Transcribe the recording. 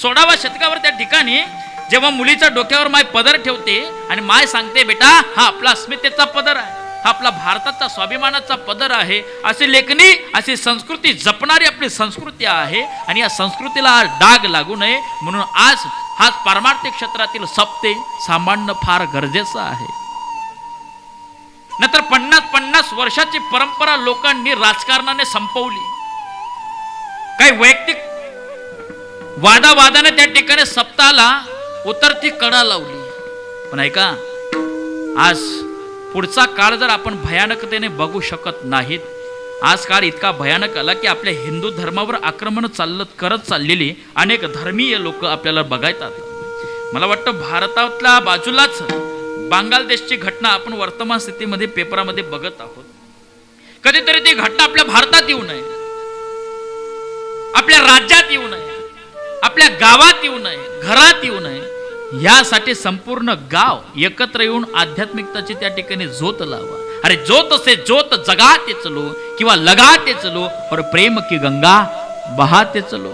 16व्या शतकावर त्या ठिकाणी जेव्हा मुलीच्या डोक्यावर माय पदर ठेवते आणि माय सांगते, बेटा हा आपला अस्मितेचा पदर आहे, हा आपला भारताचा स्वाभिमानाचा पदर आहे, अशी लेखणी अशी संस्कृती जपणारी आपली संस्कृती आहे. आणि या संस्कृतीला डाग लागू नये म्हणून आज हा पारमार्थिक क्षेत्रातील सप्ते सांभाळणं फार गरजेचं आहे. नंतर 50 वर्षाची परंपरा लोकांनी राजकारणाने संपवली. काही वैयक्तिक वादावादाने त्या ठिकाणी सप्ताहाला उतरती कडा लावली. पण ऐका, आज पुढचा काळ जर आपण भयानकतेने बघू शकत नाहीत, आज काळ इतका भयानक आला की आपल्या हिंदू धर्मावर आक्रमण करत चाललेली अनेक धर्मीय लोक आपल्याला बघायला. मला वाटतं भारतातल्या बाजूलाच बांगलादेशची घटना आपण वर्तमान स्थितीमध्ये पेपरामध्ये बघत आहोत. कधीतरी ती घटना आपल्या भारतात येऊ नये, आपल्या राज्यात येऊ नये, आपल्या गावात येऊ नये, घरात येऊ नये, यासाठी संपूर्ण गाव एकत्र येऊन आध्यात्मिकताची त्या ठिकाणी ज्योत लावा. अरे ज्योत से ज्योत जगाते चलो किंवा लगाते चलो और प्रेम की गंगा बहाते चलो.